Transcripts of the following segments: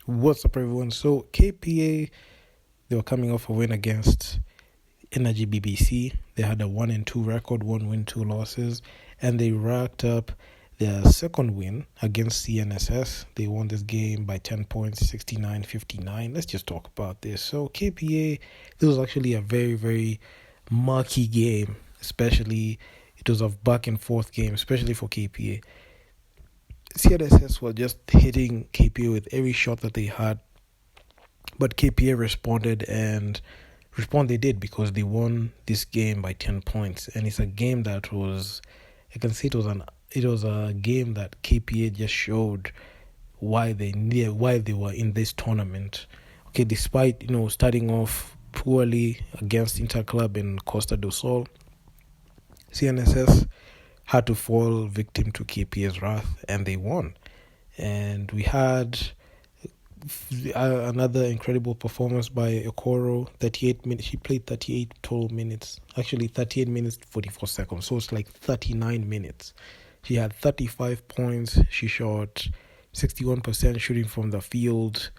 What's up, everyone? So, KPA, they were coming off a win against Energy BBC. They had a 1-2 record, 1 win, 2 losses, and they racked up their second win against CNSS. They won this game by 10 points, 69-59. Let's just talk about this. So, KPA, this was actually a very, very marquee game, especially it was a back and forth game, especially for KPA. CNSS were just hitting KPA with every shot that they had, but KPA responded, and respond they did because they won this game by 10 points. And it's a game that was, I can say it was a game that KPA just showed why they were in this tournament. Okay, despite starting off poorly against Interclub in Costa do Sol, CNSS had to fall victim to KPA's wrath, and they won. And we had another incredible performance by Okoro. 38 minutes. She played 38 total minutes. Actually, 38 minutes 44 seconds. So it's like 39 minutes. She had 35 points. She shot 61% shooting from the field.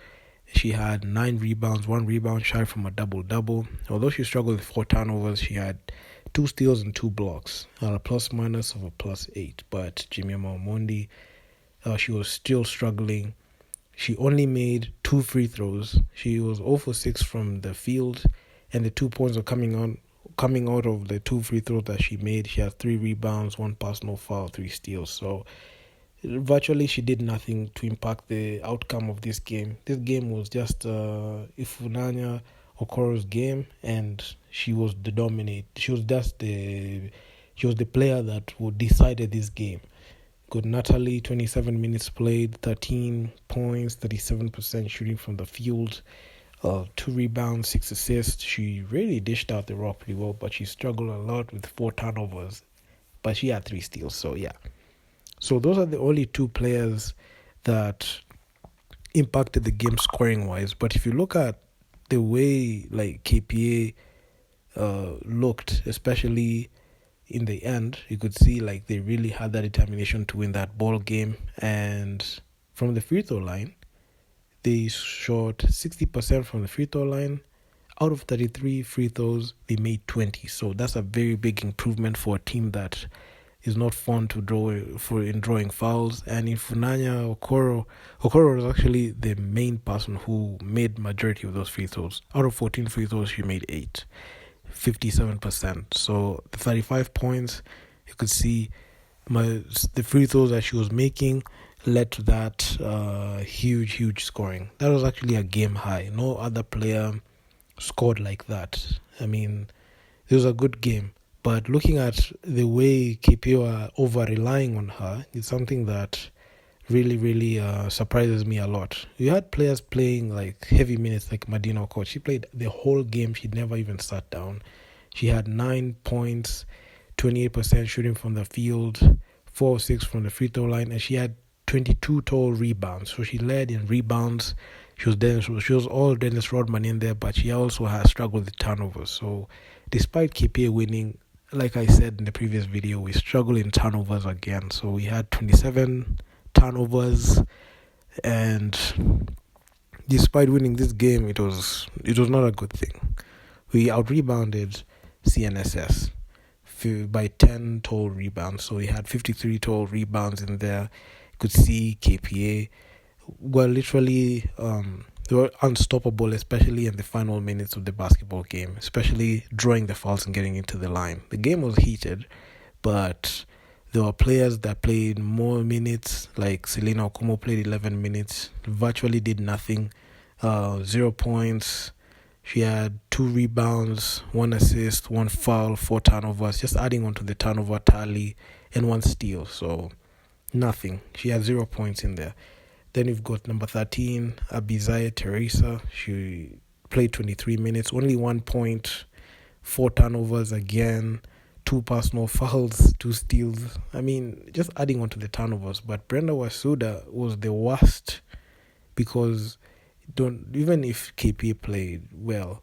She had 9 rebounds, 1 rebound shy from a double-double. Although she struggled with 4 turnovers, she had 2 steals and 2 blocks, a plus minus of a +8. But Jimmy Mondi, she was still struggling. She only made 2 free throws. She was 0 for 6 from the field, and the 2 points were coming out of the 2 free throws that she made. She had 3 rebounds, 1 pass, no foul, 3 steals. So virtually she did nothing to impact the outcome of this game. This game was just Ifunanya Okoro's game, and she was the dominate. She was the player that would decided this game. Good Natalie, 27 minutes played, 13 points, 37% shooting from the field, 2 rebounds, 6 assists. She really dished out the rock pretty well, but she struggled a lot with 4 turnovers. But she had 3 steals, so yeah. So those are the only 2 players that impacted the game scoring-wise. But if you look at the way like KPA looked, especially in the end, you could see like they really had that determination to win that ball game. And from the free throw line, they shot 60% from the free throw line. Out of 33 free throws, they made 20. So that's a very big improvement for a team that is not fun to draw for in drawing fouls. And in Funanya, Okoro was actually the main person who made majority of those free throws. Out of 14 free throws, she made 8. 57%. So the 35 points, you could see the free throws that she was making led to that huge scoring. That was actually a game high. No other player scored like that. I mean, it was a good game. But looking at the way KPA are over-relying on her, it's something that really surprises me a lot. We had players playing like heavy minutes, like Madina Okot. She played the whole game. She never even sat down. She had 9 points, 28% shooting from the field, 4 of 6 from the free throw line, and she had 22 total rebounds. So she led in rebounds. She was all Dennis Rodman in there, but she also has struggled with turnovers. So despite KPA winning, like I said in the previous video, we struggled in turnovers again. So we had 27 turnovers, and despite winning this game, it was not a good thing. We out-rebounded CNSS by 10 total rebounds. So we had 53 total rebounds in there. You could see KPA were literally they were unstoppable, especially in the final minutes of the basketball game, especially drawing the fouls and getting into the line. The game was heated, but there were players that played more minutes, like Selena Okumo played 11 minutes, virtually did nothing, 0 points. She had 2 rebounds, 1 assist, 1 foul, 4 turnovers, just adding on to the turnover tally, and 1 steal. So nothing. She had 0 points in there. Then you've got number 13, Abizaya Teresa. She played 23 minutes, only 1 point, 4 turnovers again, 2 personal fouls, 2 steals. I mean, just adding on to the turnovers. But Brenda Wasuda was the worst because even if KP played well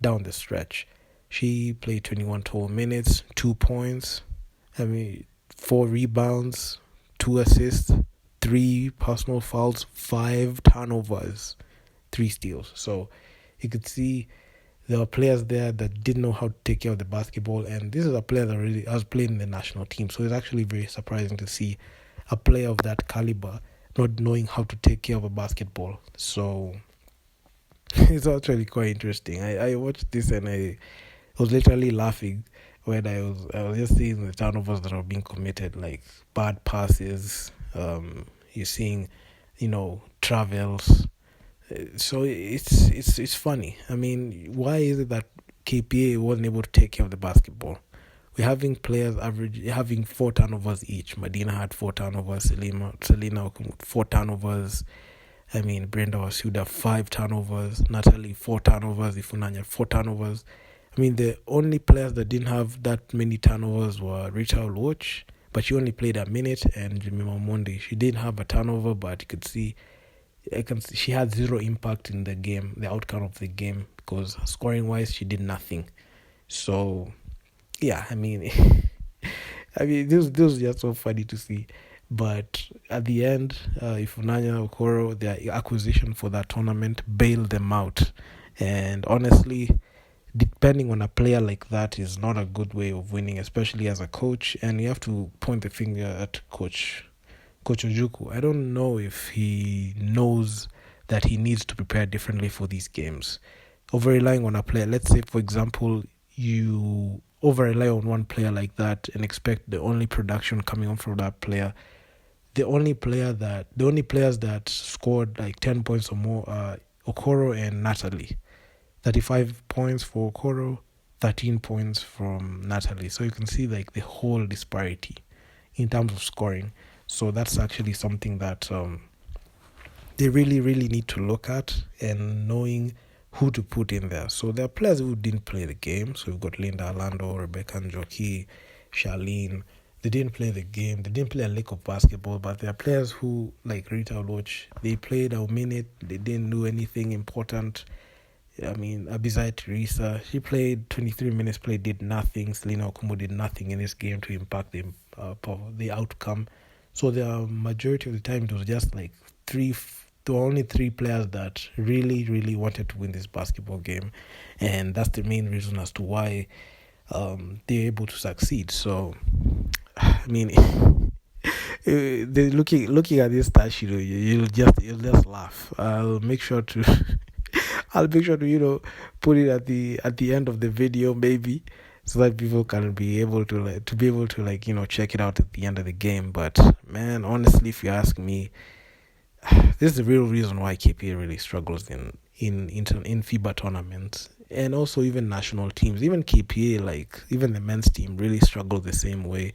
down the stretch, she played 21 total minutes, 2 points, 4 rebounds, 2 assists, 3 personal fouls, 5 turnovers, 3 steals. So you could see there were players there that didn't know how to take care of the basketball, and this is a player that really has played in the national team. So it's actually very surprising to see a player of that caliber not knowing how to take care of a basketball. So it's actually quite interesting. I watched this and I was literally laughing when I was just seeing the turnovers that are being committed, like bad passes. You're seeing, travels. So it's funny. I mean, why is it that KPA wasn't able to take care of the basketball? We're having players having 4 turnovers each. Medina had 4 turnovers. Selena 4 turnovers. I mean, Brenda Wasuda 5 turnovers. Natalie 4 turnovers. Ifunanya 4 turnovers. I mean, the only players that didn't have that many turnovers were Rita Oluoch, but she only played a minute, and Jemima Monde. She didn't have a turnover, but you could see she had 0 impact in the game, the outcome of the game, because scoring wise she did nothing. So yeah, I mean, this was just so funny to see. But at the end, Ifunanya Okoro, their acquisition for that tournament, bailed them out. And honestly, depending on a player like that is not a good way of winning, especially as a coach. And you have to point the finger at Coach Ojuku. I don't know if he knows that he needs to prepare differently for these games. Over relying on a player, let's say, for example, you over rely on one player like that and expect the only production coming on from that player. The only players that scored like 10 points or more are Okoro and Natalie. 35 points for Okoro, 13 points from Natalie. So you can see like the whole disparity in terms of scoring. So that's actually something that they really, really need to look at, and knowing who to put in there. So there are players who didn't play the game. So we've got Linda Orlando, Rebecca Njoki, Charlene. They didn't play the game. They didn't play a lick of basketball. But there are players who, like Rita Oloch, they played a minute. They didn't do anything important. I mean, Abizai Teresa, she played 23 minutes, did nothing. Selena Okumu did nothing in this game to impact the outcome. So the majority of the time, it was just like there were only 3 players that really, really wanted to win this basketball game. And that's the main reason as to why they're able to succeed. So, I mean, looking at this stat sheet, you'll just laugh. I'll make sure to put it at the end of the video, maybe, so that people can be able to check it out at the end of the game. But man, honestly, if you ask me, this is the real reason why KPA really struggles in FIBA tournaments, and also even national teams. Even KPA, like even the men's team, really struggle the same way,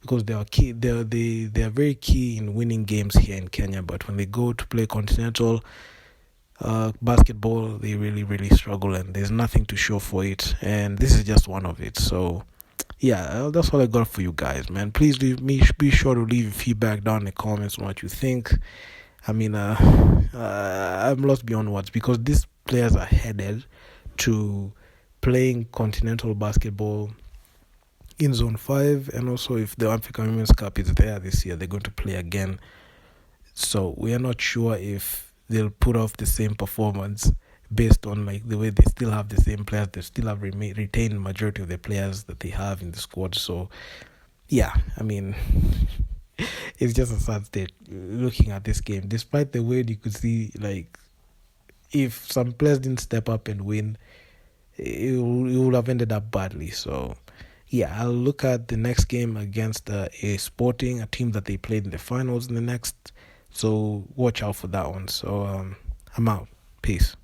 because they are very key in winning games here in Kenya. But when they go to play continental basketball, they really, really struggle, and there's nothing to show for it. And this is just one of it. So yeah, that's all I got for you guys, man. Please be sure to leave feedback down in the comments on what you think. I mean, I'm lost beyond words, because these players are headed to playing continental basketball in Zone 5, and also if the African Women's Cup is there this year, they're going to play again. So we are not sure if they'll put off the same performance based on like the way they still have the same players. They still have retained the majority of the players that they have in the squad. So yeah, I mean, it's just a sad state looking at this game. Despite the way you could see, like, if some players didn't step up and win, it would have ended up badly. So yeah, I'll look at the next game against a Sporting, a team that they played in the finals in the next. So watch out for that one. So I'm out. Peace.